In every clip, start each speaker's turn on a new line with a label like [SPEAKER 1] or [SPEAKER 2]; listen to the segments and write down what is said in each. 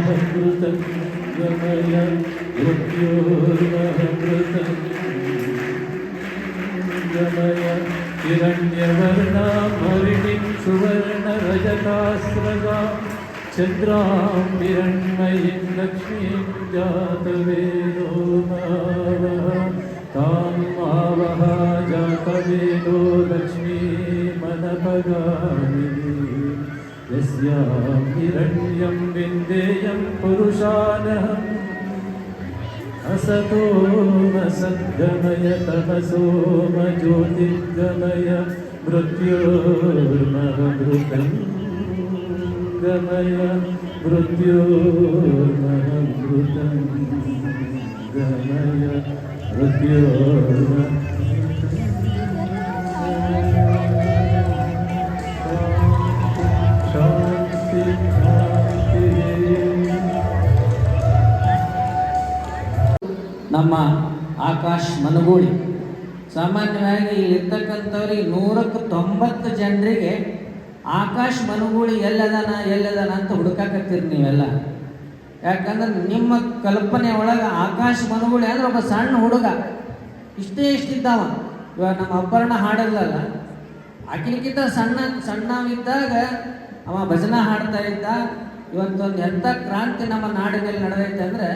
[SPEAKER 1] अमृतं गमय मृत्योर्महमृतं गमय हिरण्यवर्णामरिणीं सुवर्णरजतास्रगां चन्द्रां हिरण्मयीं लक्ष्मीं जातवेदो मावः तां मावः जातवेदो लक्ष्मीमनपगामिनी यस्यां हिरण्यं विन्देयं पुरुषानहम् असतो न सद्गमय तमसो म ज्योतिर्गमय मृत्योर्महमृतं गमय मृत्योर्महमृतं गमय मृत्योर्महमृतं शान्ति शान्ति
[SPEAKER 2] ನಮ್ಮ ಆಕಾಶ್ ಮನಗೂಳಿ ಸಾಮಾನ್ಯವಾಗಿ ಇರ್ತಕ್ಕಂಥವ್ರಿಗೆ 190 ಜನರಿಗೆ ಆಕಾಶ್ ಮನಗೂಳಿ ಎಲ್ಲದನ ಅಂತ ಹುಡುಕಾಕತ್ತೀರಿ ನೀವೆಲ್ಲ. ಯಾಕಂದ್ರೆ ನಿಮ್ಮ ಕಲ್ಪನೆ ಒಳಗೆ ಆಕಾಶ್ ಮನಗೂಳಿ ಅಂದ್ರೆ ಒಬ್ಬ ಸಣ್ಣ ಹುಡುಗ ಇಷ್ಟಿದ್ದಾವ. ಇವಾಗ ನಮ್ಮ ಅಬ್ಬರಣ ಹಾಡಲ್ಲಲ್ಲ, ಆಕಿನಕ್ಕಿಂತ ಸಣ್ಣವಿದ್ದಾಗ ಅವ ಭಜನಾ ಹಾಡ್ತಾ ಇದ್ದ. ಇವತ್ತೊಂದು ಎಂಥ ಕ್ರಾಂತಿ ನಮ್ಮ ನಾಡಿನಲ್ಲಿ ನಡೆದೈತೆ ಅಂದರೆ,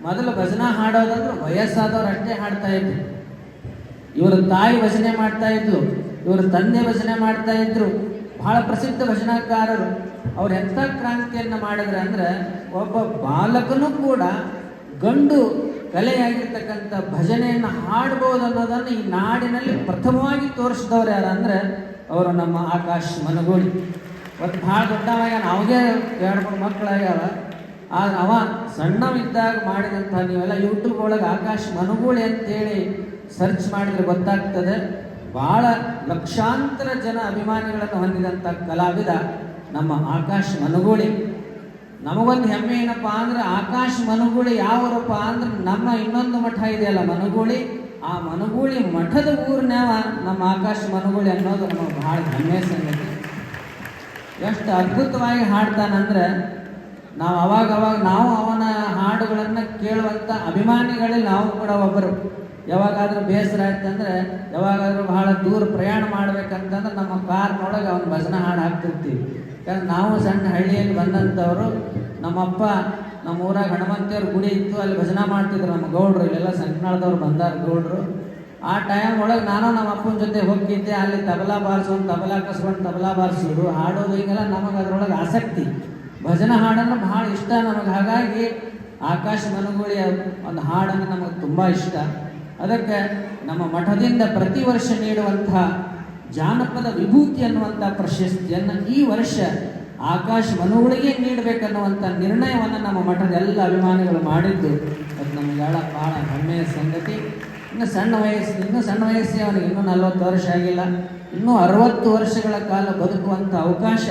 [SPEAKER 2] ಮೊದಲು ಭಜನಾ ಹಾಡೋದಂದ್ರೆ ವಯಸ್ಸಾದವ್ರು ಅಷ್ಟೇ ಹಾಡ್ತಾ ಇದ್ರು. ಇವರ ತಾಯಿ ಭಜನೆ ಮಾಡ್ತಾ ಇದ್ರು, ಇವರ ತಂದೆ ಭಜನೆ ಮಾಡ್ತಾ ಇದ್ರು. ಬಹಳ ಪ್ರಸಿದ್ಧ ಭಜನಾಕಾರರು. ಅವ್ರು ಎಂಥ ಕ್ರಾಂತಿಯನ್ನು ಮಾಡಿದ್ರೆ ಅಂದರೆ, ಒಬ್ಬ ಬಾಲಕನೂ ಕೂಡ ಗಂಡು ಕಲೆಯಾಗಿರ್ತಕ್ಕಂಥ ಭಜನೆಯನ್ನು ಹಾಡ್ಬೋದು ಅನ್ನೋದನ್ನು ಈ ನಾಡಿನಲ್ಲಿ ಪ್ರಥಮವಾಗಿ ತೋರಿಸಿದವ್ರು ಯಾರು ಅಂದರೆ ಅವರು ನಮ್ಮ ಆಕಾಶ್ ಮನಗೂಳಿ. ಇವತ್ತು ಭಾಳ ದೊಡ್ಡವಾಗ ಅವಾಗೇ 2-3 ಮಕ್ಕಳಾಗ್ಯಾವ. ಆದ್ರೆ ಅವ ಸಣ್ಣವಿದ್ದಾಗ ಮಾಡಿದಂಥ ನೀವೆಲ್ಲ ಯೂಟ್ಯೂಬ್ ಒಳಗೆ ಆಕಾಶ್ ಮನಗೂಳಿ ಅಂತೇಳಿ ಸರ್ಚ್ ಮಾಡಿದ್ರೆ ಗೊತ್ತಾಗ್ತದೆ. ಭಾಳ ಲಕ್ಷಾಂತರ ಜನ ಅಭಿಮಾನಿಗಳನ್ನು ಹೊಂದಿದಂಥ ಕಲಾವಿದ ನಮ್ಮ ಆಕಾಶ್ ಮನಗೂಳಿ. ನಮಗೊಂದು ಹೆಮ್ಮೆ ಏನಪ್ಪ ಅಂದ್ರೆ, ಆಕಾಶ್ ಮನಗೂಳಿ ಯಾವರಪ್ಪ ಅಂದ್ರೆ ನಮ್ಮ ಇನ್ನೊಂದು ಮಠ ಇದೆಯಲ್ಲ ಮನಗೂಳಿ, ಆ ಮನಗೂಳಿ ಮಠದ ಊರಿನವ ನಮ್ಮ ಆಕಾಶ್ ಮನಗೂಳಿ ಅನ್ನೋದು ನಮಗೆ ಭಾಳ ಹೆಮ್ಮೆ ಸಂಗತಿ. ಎಷ್ಟು ಅದ್ಭುತವಾಗಿ ಹಾಡ್ತಾನಂದ್ರೆ, ನಾವು ಅವಾಗ ನಾವು ಅವನ ಹಾಡುಗಳನ್ನು ಕೇಳುವಂಥ ಅಭಿಮಾನಿಗಳಲ್ಲಿ ನಾವು ಕೂಡ ಒಬ್ಬರು. ಯಾವಾಗಾದರೂ ಬೇಸರ ಆಯ್ತಂದ್ರೆ, ಯಾವಾಗಾದರೂ ಬಹಳ ದೂರ ಪ್ರಯಾಣ ಮಾಡ್ಬೇಕಂತಂದ್ರೆ ನಮ್ಮ ಕಾರ್ನೊಳಗೆ ಅವನ ಭಜನಾ ಹಾಡು ಹಾಕ್ತಿರ್ತೀವಿ. ಯಾಕಂದ್ರೆ ನಾವು ಸಣ್ಣ ಹಳ್ಳಿಯಲ್ಲಿ ಬಂದಂಥವ್ರು. ನಮ್ಮಪ್ಪ ನಮ್ಮ ಊರಾಗ ಹನುಮಂತಿಯವ್ರ ಗುಡಿ ಇತ್ತು, ಅಲ್ಲಿ ಭಜನಾ ಮಾಡ್ತಿದ್ರು ನಮ್ಮ ಗೌಡ್ರು. ಇಲ್ಲೆಲ್ಲ ಸಂಕನಾಳದವ್ರು ಬಂದಾರ ಗೌಡ್ರು. ಆ ಟೈಮ್ ಒಳಗೆ ನಾನು ನಮ್ಮ ಅಪ್ಪನ ಜೊತೆ ಹೋಗಿದ್ದೆ. ಅಲ್ಲಿ ತಬಲಾ ಬಾರಿಸೋದು, ತಬಲಾ ಕಸ್ಕೊಂಡು ತಬಲಾ ಬಾರಿಸೋದು, ಹಾಡೋದು, ಹೀಗೆಲ್ಲ ನಮಗೆ ಅದರೊಳಗೆ ಆಸಕ್ತಿ. ಭಜನಾ ಹಾಡನ್ನು ಭಾಳ ಇಷ್ಟ ನಮಗೆ. ಹಾಗಾಗಿ ಆಕಾಶ್ ಮನಗೂಳಿಯ ಒಂದು ಹಾಡನ್ನು ನಮಗೆ ತುಂಬ ಇಷ್ಟ. ಅದಕ್ಕೆ ನಮ್ಮ ಮಠದಿಂದ ಪ್ರತಿ ವರ್ಷ ನೀಡುವಂಥ ಜಾನಪದ ವಿಭೂತಿ ಅನ್ನುವಂಥ ಪ್ರಶಸ್ತಿಯನ್ನು ಈ ವರ್ಷ ಆಕಾಶ್ ಮನಗೂಳಿಗೆ ನೀಡಬೇಕನ್ನುವಂಥ ನಿರ್ಣಯವನ್ನು ನಮ್ಮ ಮಠದ ಎಲ್ಲ ಅಭಿಮಾನಿಗಳು ಮಾಡಿದ್ದು ಅದು ನಮಗೆಲ್ಲ ಭಾಳ ಹೆಮ್ಮೆಯ ಸಂಗತಿ. ಇನ್ನೂ ಸಣ್ಣ ವಯಸ್ಸೇ ಅವನಿಗೆ ಇನ್ನೂ 40 ವರ್ಷ ಆಗಿಲ್ಲ. ಇನ್ನೂ 60 ವರ್ಷಗಳ ಕಾಲ ಬದುಕುವಂಥ ಅವಕಾಶ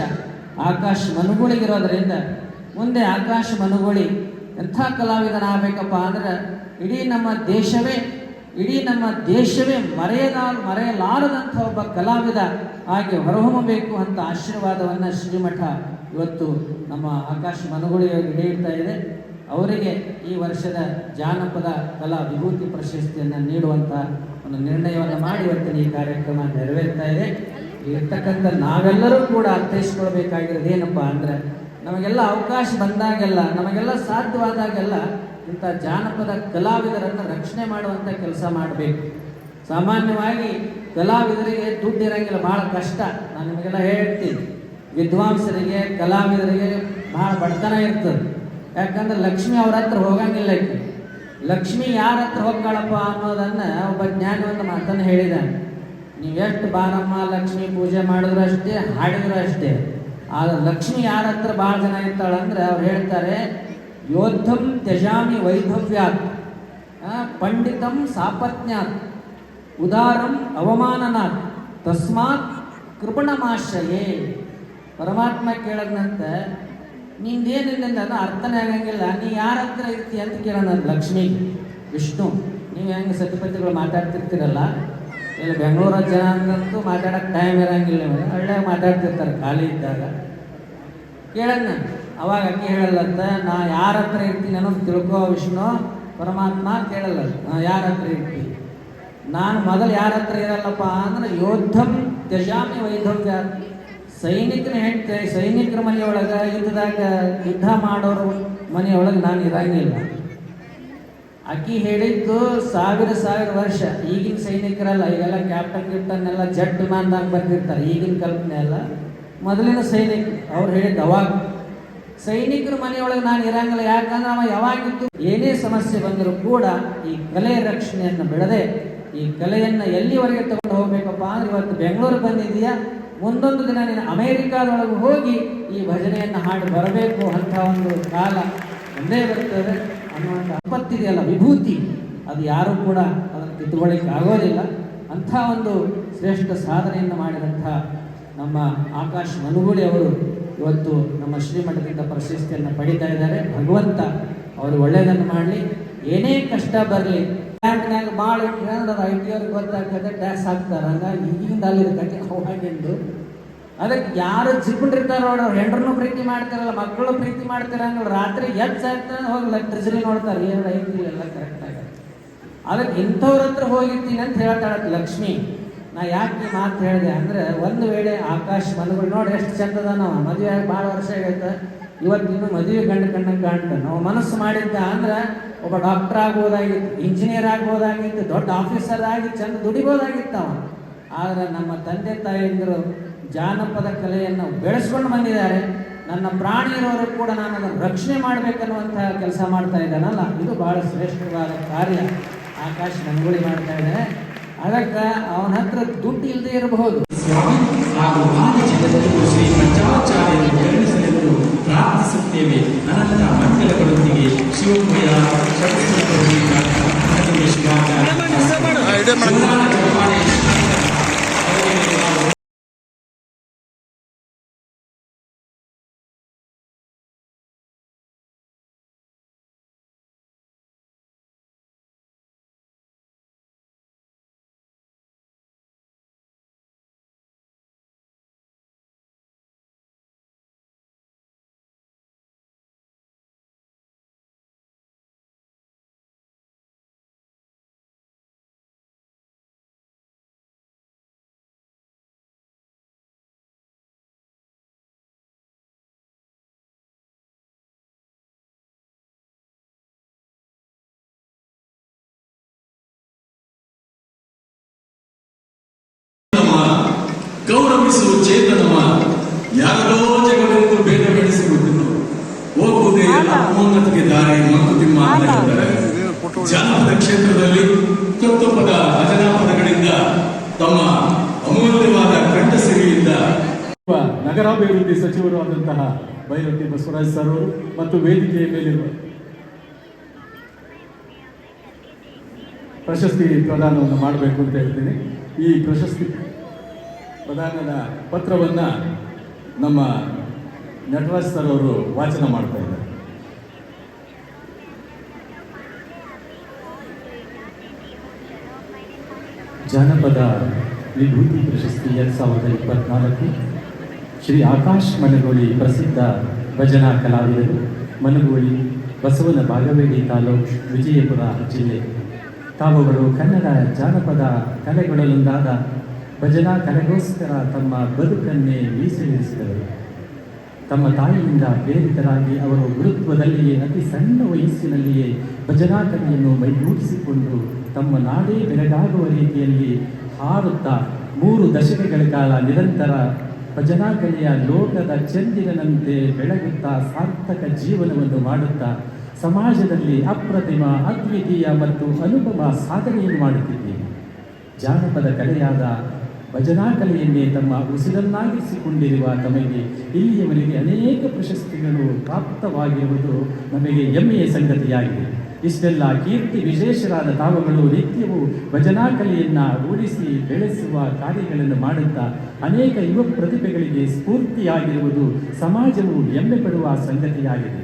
[SPEAKER 2] ಆಕಾಶ್ ಮನಗೂಳಿಗಿರೋದ್ರಿಂದ ಮುಂದೆ ಆಕಾಶ್ ಮನಗೂಳಿ ಎಂಥ ಕಲಾವಿದನಾಗಬೇಕಪ್ಪ ಅಂದ್ರೆ, ಇಡೀ ನಮ್ಮ ದೇಶವೇ ಮರೆಯಲಾರದಂಥ ಒಬ್ಬ ಕಲಾವಿದ ಆಗಿ ಹೊರಹೊಮ್ಮಬೇಕು ಅಂತ ಆಶೀರ್ವಾದವನ್ನು ಶ್ರೀಮಠ ಇವತ್ತು ನಮ್ಮ ಆಕಾಶ್ ಮನಗೂಳಿಯವರಿಗೆ ನೀಡ್ತಾ ಇದೆ. ಅವರಿಗೆ ಈ ವರ್ಷದ ಜಾನಪದ ಕಲಾ ವಿಭೂತಿ ಪ್ರಶಸ್ತಿಯನ್ನು ನೀಡುವಂಥ ಒಂದು ನಿರ್ಣಯವನ್ನು ಮಾಡಿ ಇವತ್ತಿನ ಈ ಕಾರ್ಯಕ್ರಮ ನೆರವೇರ್ತಾ ಇದೆ. ಇರ್ತಕ್ಕಂಥ ನಾವೆಲ್ಲರೂ ಕೂಡ ಅರ್ಥೈಸ್ಕೊಳ್ಬೇಕಾಗಿರೋದು ಏನಪ್ಪ ಅಂದರೆ, ನಮಗೆಲ್ಲ ಅವಕಾಶ ಬಂದಾಗೆಲ್ಲ, ನಮಗೆಲ್ಲ ಸಾಧ್ಯವಾದಾಗೆಲ್ಲ ಇಂಥ ಜಾನಪದ ಕಲಾವಿದರನ್ನು ರಕ್ಷಣೆ ಮಾಡುವಂಥ ಕೆಲಸ ಮಾಡಬೇಕು. ಸಾಮಾನ್ಯವಾಗಿ ಕಲಾವಿದರಿಗೆ ದುಡ್ಡು ಇರೋಂಗಿಲ್ಲ, ಭಾಳ ಕಷ್ಟ. ನಾನು ನಿಮಗೆಲ್ಲ ಹೇಳ್ತೀನಿ, ವಿದ್ವಾಂಸರಿಗೆ ಕಲಾವಿದರಿಗೆ ಭಾಳ ಬಡತನ ಇರ್ತದೆ. ಯಾಕಂದ್ರೆ ಲಕ್ಷ್ಮಿ ಅವ್ರ ಹತ್ರ ಹೋಗಂಗಿಲ್ಲ. ಲಕ್ಷ್ಮಿ ಯಾರ ಹತ್ರ ಹೋಗ್ತಾಳಪ್ಪ ಅನ್ನೋದನ್ನು ಒಬ್ಬ ಜ್ಞಾನಿ ಒಂದು ಮಾತನ್ನು ಹೇಳಿದ್ದಾನೆ. ನೀವೆಷ್ಟು ಬಾರಮ್ಮ ಲಕ್ಷ್ಮಿ ಪೂಜೆ ಮಾಡಿದ್ರು ಅಷ್ಟೇ, ಹಾಡಿದ್ರು ಅಷ್ಟೇ. ಆದರೆ ಲಕ್ಷ್ಮಿ ಯಾರ ಹತ್ರ ಭಾಳ ಜನ ಇರ್ತಾಳಂದ್ರೆ ಅವ್ರು ಹೇಳ್ತಾರೆ, ಯೋದ್ಧಂ ತ್ಯಜಾಮಿ ವೈಭವ್ಯಾತ್, ಪಂಡಿತಂ ಸಾಪತ್ನ್ಯಾತ್, ಉದಾರಂ ಅವಮಾನನಾತ್, ತಸ್ಮಾತ್ ಕೃಪಣಮಾಶ್ರಯೇ. ಪರಮಾತ್ಮ ಕೇಳದಂತ ನಿಂದೇನಿಲ್ಲ ಅದು ಅರ್ಥನೇ ಆಗಂಗಿಲ್ಲ, ನೀ ಯಾರ ಹತ್ರ ಇರ್ತಿ ಅಂತ ಕೇಳೋಣ ಲಕ್ಷ್ಮಿಗೆ. ವಿಷ್ಣು, ನೀವು ಹೆಂಗೆ ಸತಿಪತಿಗಳು ಮಾತಾಡ್ತಿರ್ತೀರಲ್ಲ, ಇಲ್ಲಿ ಬೆಂಗಳೂರ ಜನ ಅಂತಂತೂ ಮಾತಾಡೋಕ್ಕೆ ಟೈಮ್ ಇರೋಂಗಿಲ್ಲ. ಒಳ್ಳೆ ಮಾತಾಡ್ತಿರ್ತಾರೆ ಖಾಲಿ ಇದ್ದಾಗ. ಕೇಳೋಣ, ಅವಾಗ ಅಕ್ಕಿ ಹೇಳಲ್ಲಂತ, ನಾ ಯಾರ ಹತ್ರ ಇರ್ತೀನಿ ಅನ್ನೋದು ತಿಳ್ಕೋ ವಿಷ್ಣು ಪರಮಾತ್ಮ ಕೇಳಲ್ಲ, ನಾ ಯಾರ ಹತ್ರ ಇರ್ತೀನಿ. ನಾನು ಮೊದಲು ಯಾರ ಹತ್ರ ಇರಲ್ಲಪ್ಪ ಅಂದ್ರೆ ಯೋದ್ಧಂ ತ್ಯಜಾಮಿ ವೈಧವ್ಯ. ಸೈನಿಕನ ಹೆಂಡತಿ ಸೈನಿಕರ ಮನೆಯೊಳಗೆ ಯುದ್ಧದಾಗ ಯುದ್ಧ ಮಾಡೋರು ಮನೆಯೊಳಗೆ ನಾನು ಇರಂಗಿಲ್ಲ. ಅಕ್ಕಿ ಹೇಳಿದ್ದು ಸಾವಿರ ವರ್ಷ. ಈಗಿನ ಸೈನಿಕರಲ್ಲ, ಈಗೆಲ್ಲ ಕ್ಯಾಪ್ಟನ್ ಎಲ್ಲ ಜೆಟ್ ವಿಮಾನದಾಗ ಬರ್ತಿರ್ತಾರೆ. ಈಗಿನ ಕಲ್ಪನೆ ಅಲ್ಲ, ಮೊದಲಿನ ಸೈನಿಕರು ಅವ್ರು ಹೇಳಿದ್ದು ಅವಾಗ. ಸೈನಿಕರ ಮನೆಯೊಳಗೆ ನಾನು ಇರಂಗಿಲ್ಲ, ಯಾಕಂದ್ರೆ ಅವ ಯಾವಾಗಿದ್ದು ಏನೇ ಸಮಸ್ಯೆ ಬಂದರೂ ಕೂಡ ಈ ಕಲೆಯ ರಕ್ಷಣೆಯನ್ನು ಬಿಡದೆ ಈ ಕಲೆಯನ್ನು ಎಲ್ಲಿವರೆಗೆ ತಗೊಂಡು ಹೋಗ್ಬೇಕಪ್ಪ ಅಂದ್ರೆ ಇವತ್ತು ಬೆಂಗಳೂರು ಬಂದಿದೆಯಾ, ಮುಂದೊಂದು ದಿನ ನೀನು ಅಮೇರಿಕಾದೊಳಗೆ ಹೋಗಿ ಈ ಭಜನೆಯನ್ನು ಹಾಡಿ ಬರಬೇಕು ಅಂತ ಒಂದು ಕಾಲ ಒಂದೇ ಬರ್ತದೆ ಅನ್ನುವಂಥ ಸಂಪತ್ತಿದೆಯಲ್ಲ, ವಿಭೂತಿ, ಅದು ಯಾರೂ ಕೂಡ ಅದನ್ನು ಕಿತ್ತುಕೊಳ್ಳಿಕ್ಕೆ ಆಗೋದಿಲ್ಲ. ಅಂಥ ಒಂದು ಶ್ರೇಷ್ಠ ಸಾಧನೆಯನ್ನು ಮಾಡಿದಂಥ ನಮ್ಮ ಆಕಾಶ್ ಮನುಗೂಳಿ ಅವರು ಇವತ್ತು ನಮ್ಮ ಶ್ರೀಮಠದಿಂದ ಪ್ರಶಸ್ತಿಯನ್ನು ಪಡಿತಾ ಇದ್ದಾರೆ. ಭಗವಂತ ಅವರು ಒಳ್ಳೆಯದನ್ನು ಮಾಡಲಿ, ಏನೇ ಕಷ್ಟ ಬರಲಿ. ಬ್ಯಾಂಕ್ನಾಗ ಭಾಳ ಇಟ್ಕೊಂಡು ಅದು IT ಅವ್ರಿಗೆ ಗೊತ್ತಾಗ್ತದೆ, ಟ್ಯಾಕ್ಸ್ ಹಾಕ್ತಾರೆ. ಹಂಗಾಗಿ ಈಗಿಂದ ಅಲ್ಲಿರ್ತಕ್ಕೆ ಅವಾಗಿಂದು ಅದಕ್ಕೆ ಯಾರು ಚಿಕ್ಕೊಂಡಿರ್ತಾರ ನೋಡಿ, ಅವ್ರು ಹೆಂಡ್ರನ್ನೂ ಪ್ರೀತಿ ಮಾಡ್ತಾರಲ್ಲ, ಮಕ್ಕಳು ಪ್ರೀತಿ ಮಾಡ್ತಾರಂಗಲ್ಲ, ರಾತ್ರಿ ಎಚ್ಚಾಗ್ತಾರೆ ಹೋಗಿ ಟ್ರೆಜರಿ ನೋಡ್ತಾರೆ, ಏನು ಐತಿ ಎಲ್ಲ ಕರೆಕ್ಟಾಗಿ. ಅದಕ್ಕೆ ಇಂಥವ್ರ ಹತ್ರ ಹೋಗಿರ್ತೀನಿ ಅಂತ ಹೇಳ್ತಾಳೆ ಲಕ್ಷ್ಮಿ. ನಾ ಯಾಕೆ ಮಾತು ಹೇಳಿದೆ ಅಂದರೆ, ಒಂದು ವೇಳೆ ಆಕಾಶ್ ಮನುಗಳು ನೋಡಿ ಎಷ್ಟು ಚಂದದ, ನಾವು ಮದುವೆ ಆಗಿ ಭಾಳ ವರ್ಷ ಆಗೈತೆ, ಇವತ್ತಿನ್ನು ಮದುವೆ ಗಂಡು ಕಣ್ಣಂಗೆ ಕಾಣ್ತ. ನಾವು ಮನಸ್ಸು ಮಾಡಿದ್ದ ಅಂದ್ರೆ ಒಬ್ಬ ಡಾಕ್ಟರ್ ಆಗ್ಬೋದಾಗಿತ್ತು, ಇಂಜಿನಿಯರ್ ಆಗ್ಬೋದಾಗಿತ್ತು, ದೊಡ್ಡ ಆಫೀಸರ್ ಆಗಿ ಚಂದ ದುಡಿಬೋದಾಗಿತ್ತು ಅವ. ಆದರೆ ನಮ್ಮ ತಂದೆ ತಾಯಿಯಂದರು ಜಾನಪದ ಕಲೆಯನ್ನು ಬೆಳೆಸ್ಕೊಂಡು ಬಂದಿದ್ದಾರೆ. ನನ್ನ ಪ್ರಾಣಿ ಇರೋರು ಕೂಡ ನಾನು ಅದನ್ನು ರಕ್ಷಣೆ ಮಾಡಬೇಕನ್ನುವಂಥ ಕೆಲಸ ಮಾಡ್ತಾ ಇದ್ದಾನಲ್ಲ, ಇದು ಭಾಳ ಶ್ರೇಷ್ಠವಾದ ಕಾರ್ಯ ಆಕಾಶ್ ಮನುಗುಳಿ ಮಾಡ್ತಾ ಇದ್ದಾರೆ. ಅದಕ್ಕೆ ಅವನ ಹತ್ರ ದುಡ್ಡು ಇಲ್ಲದೆ ಇರಬಹುದು.
[SPEAKER 3] ಸ್ವಾಮಿ ಹಾಗೂ ಆದ ಜಗತ್ತಿಗೂ ಶ್ರೀ ಪಂಚಾಚಾರ್ಯರು ಕರುಣಿಸಲೆಂದು ಪ್ರಾರ್ಥಿಸುತ್ತೇವೆ. ಅನಂತ ಮಂಗಲಗಳೊಂದಿಗೆ ಶಿವಮಯ
[SPEAKER 4] ಗೌರವಿಸುವ ಚೇತನವ ಯಾರೋ ಜಗವೆಂದು ಭೇದ ಬೆಳೆಸಿಬಿಟ್ಟು ಹೋಗುವುದೇ ಅಮೋನ್ನತಿಗೆ ದಾರಿ ಮಂಕುತಿಮ್ಮ ಅಂತ ಹೇಳ್ತಾರೆ. ಜಾನಪದ ಕ್ಷೇತ್ರದಲ್ಲಿ ತತ್ವಪದ ಭಜನಾಪದಗಳಿಂದ ತಮ್ಮ ಅಮೂಲ್ಯವಾದ ಕಂಠಸಿರಿಯಿಂದ
[SPEAKER 1] ನಗರಾಭಿವೃದ್ಧಿ ಸಚಿವರು ಆದಂತಹ ಬೈರತಿ ಬಸವರಾಜ್ ಸರ್ ಅವರು ಮತ್ತು ವೇದಿಕೆಯ ಮೇಲಿರುವ ಪ್ರಶಸ್ತಿ ಪ್ರದಾನವನ್ನು ಮಾಡಬೇಕು ಅಂತ ಹೇಳ್ತೀನಿ. ಈ ಪ್ರಶಸ್ತಿ ಪ್ರದಾನದ ಪತ್ರವನ್ನು ನಮ್ಮ ನಟರಾಜ್ ಸರ್ ಅವರು ವಾಚನ ಮಾಡ್ತಾ ಇದ್ದಾರೆ. ಜಾನಪದ ವಿಭೂತಿ ಪ್ರಶಸ್ತಿ 2024 ಶ್ರೀ ಆಕಾಶ್ ಮನಗೋಳಿ ಪ್ರಸಿದ್ಧ ಭಜನಾ ಕಲಾವಿದರು, ಮನಗೋಳಿ, ಬಸವನ ಬಾಗೇವಾಡಿ ತಾಲೂಕು, ವಿಜಯಪುರ ಜಿಲ್ಲೆ. ತಾವುಗಳು ಕನ್ನಡ ಜಾನಪದ ಕಲೆಗಳಲ್ಲೊಂದಾದ ಭಜನಾ ಕಲೆಗೋಸ್ಕರ ತಮ್ಮ ಬದುಕನ್ನೇ ಮೀಸಲಿರಿಸಿದರು. ತಮ್ಮ ತಾಯಿಯಿಂದ ಪ್ರೇರಿತರಾಗಿ ಅವರು ಗುರುತ್ವದಲ್ಲಿಯೇ ಅತಿ ಸಣ್ಣ ವಯಸ್ಸಿನಲ್ಲಿಯೇ ಭಜನಾ ಕಲೆಯನ್ನು ಮೈಗೂಡಿಸಿಕೊಂಡು ತಮ್ಮ ನಾಡೇ ಬೆರಗಾಗುವ ರೀತಿಯಲ್ಲಿ ಹಾರುತ್ತಾ 3 ದಶಕಗಳ ಕಾಲ ನಿರಂತರ ಭಜನಾ ಕಲೆಯ ಲೋಕದ ಚಂದಿರನಂತೆ ಬೆಳಗುತ್ತಾ ಸಾರ್ಥಕ ಜೀವನವನ್ನು ಮಾಡುತ್ತಾ ಸಮಾಜದಲ್ಲಿ ಅಪ್ರತಿಮ, ಅದ್ವಿತೀಯ ಮತ್ತು ಅನುಪಮ ಸಾಧನೆಯನ್ನು ಮಾಡುತ್ತಿದ್ದೇನೆ. ಜಾನಪದ ಕಲೆಯಾದ ಭಜನಾ ಕಲೆಯನ್ನೇ ತಮ್ಮ ಉಸಿರನ್ನಾಗಿಸಿಕೊಂಡಿರುವ ತಮಗೆ ಇಲ್ಲಿಯವರೆಗೆ ಅನೇಕ ಪ್ರಶಸ್ತಿಗಳು ಪ್ರಾಪ್ತವಾಗಿರುವುದು ನಮಗೆ ಹೆಮ್ಮೆಯ ಸಂಗತಿಯಾಗಿದೆ. ಇಷ್ಟೆಲ್ಲ ಕೀರ್ತಿ ವಿಶೇಷರಾದ ತಾವುಗಳು ನಿತ್ಯವೂ ಭಜನಾ ಕಲೆಯನ್ನು ರೂಢಿಸಿ ಬೆಳೆಸುವ ಕಾರ್ಯಗಳನ್ನು ಮಾಡುತ್ತಾ ಅನೇಕ ಯುವ ಪ್ರತಿಭೆಗಳಿಗೆ ಸ್ಫೂರ್ತಿಯಾಗಿರುವುದು ಸಮಾಜವು ಹೆಮ್ಮೆ ಪಡುವ ಸಂಗತಿಯಾಗಿದೆ.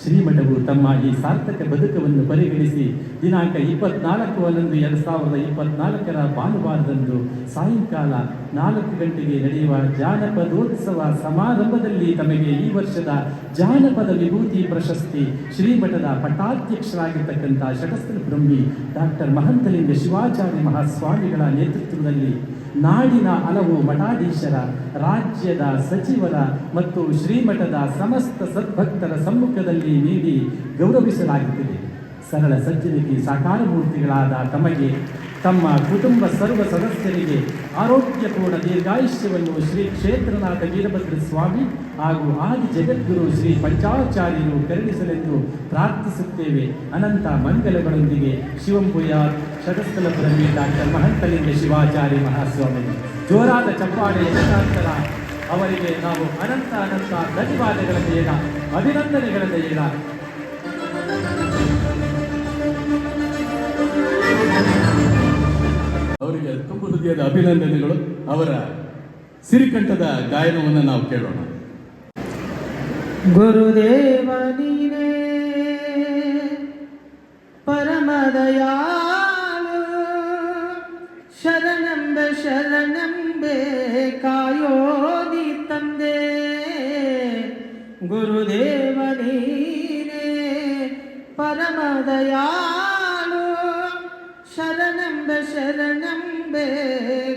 [SPEAKER 5] ಶ್ರೀಮಠವು ತಮ್ಮ ಈ ಸಾರ್ಥಕ ಬದುಕವನ್ನು ಪರಿಗಣಿಸಿ ದಿನಾಂಕ 24/1/2024 ಭಾನುವಾರದಂದು ಸಾಯಂಕಾಲ 4 ಗಂಟೆಗೆ ನಡೆಯುವ ಜಾನಪದೋತ್ಸವ ಸಮಾರಂಭದಲ್ಲಿ ತಮಗೆ ಈ ವರ್ಷದ ಜಾನಪದ ವಿಭೂತಿ ಪ್ರಶಸ್ತಿ ಶ್ರೀಮಠದ ಪಟ್ಟಾಧ್ಯಕ್ಷರಾಗಿರ್ತಕ್ಕಂಥ ಶಟಸ್ಥಲ ಬ್ರಹ್ಮಿ ಡಾಕ್ಟರ್ ಮಹಂತಲಿಂಗ ಶಿವಾಚಾರ್ಯ ಮಹಾಸ್ವಾಮಿಗಳ ನೇತೃತ್ವದಲ್ಲಿ ನಾಡಿನ ಹಲವು ಮಠಾಧೀಶರ, ರಾಜ್ಯದ ಸಚಿವರ ಮತ್ತು ಶ್ರೀಮಠದ ಸಮಸ್ತ ಸದ್ಭಕ್ತರ ಸಮ್ಮುಖದಲ್ಲಿ ನೀಡಿ ಗೌರವಿಸಲಾಗುತ್ತಿದೆ. ಸರಳ ಸಜ್ಜನಿಕೆ ಸಾಕಾರ ಮೂರ್ತಿಗಳಾದ ತಮಗೆ, ತಮ್ಮ ಕುಟುಂಬ ಸರ್ವ ಸದಸ್ಯರಿಗೆ ಆರೋಗ್ಯಪೂರ್ಣ ದೀರ್ಘಾಯುಷ್ಯವನ್ನು ಶ್ರೀ ಕ್ಷೇತ್ರನಾಥ ವೀರಭದ್ರ ಸ್ವಾಮಿ ಹಾಗೂ ಆದಿ ಜಗದ್ಗುರು ಶ್ರೀ ಪಂಚಾಚಾರ್ಯರು ಕರುಣಿಸಲೆಂದು ಪ್ರಾರ್ಥಿಸುತ್ತೇವೆ. ಅನಂತ ಮಂಗಲಗಳೊಂದಿಗೆ ಶಿವಂಪುಯಾರ್ ಶಟಸ್ಥಲ ಬ್ರಹ್ಮಿ ಡಾಕ್ಟರ್ ಮಹಂತಲಿಂಗ ಶಿವಾಚಾರ್ಯ ಮಹಾಸ್ವಾಮಿ. ಜೋರಾದ ಚಪ್ಪಾಳೆಯ ಮುಖಾಂತರ ಅವರಿಗೆ ನಾವು ಅನಂತ ಧನ್ಯವಾದಗಳನ್ನು ಹೇಳ, ಅಭಿನಂದನೆಗಳನ್ನು ಹೇಳ.
[SPEAKER 1] ಅವರಿಗೆ ತುಂಬ ಹೃದಯದ ಅಭಿನಂದನೆಗಳು. ಅವರ ಸಿರಿಕಂಠದ ಗಾಯನವನ್ನು ನಾವು ಕೇಳೋಣ.
[SPEAKER 2] ಗುರುದೇವ ನೀನೇ ಪರಮದಯಾಳು, ಶರಣಂಬೆ ಶರಣಂಬೆ ಕಾಯೋ ನೀ ತಂದೆ. ಗುರುದೇವ ನೀನೇ ಪರಮದಯಾಳು, ಶರಣಂಬೆ ಶರಣಂಬೆ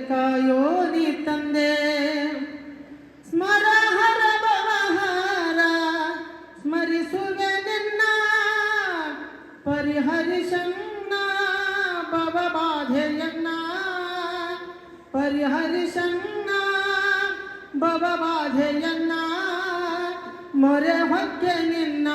[SPEAKER 2] ಕಾಯೋ ನೀ ತಂದೆ. ಸ್ಮರ ಹರ ಭವಹಾರ ಸ್ಮರಿಸುವೆ ನಿನ್ನ, ಪರಿಹರಿಸನ್ನ ಭವಬಾಧೆಯನ್ನ, ಪರಿಹರಿಸನ್ನ ಭವಬಾಧೆಯನ್ನ. ಮೊರೆ ಹೊಕ್ಕೆ ನಿನ್ನ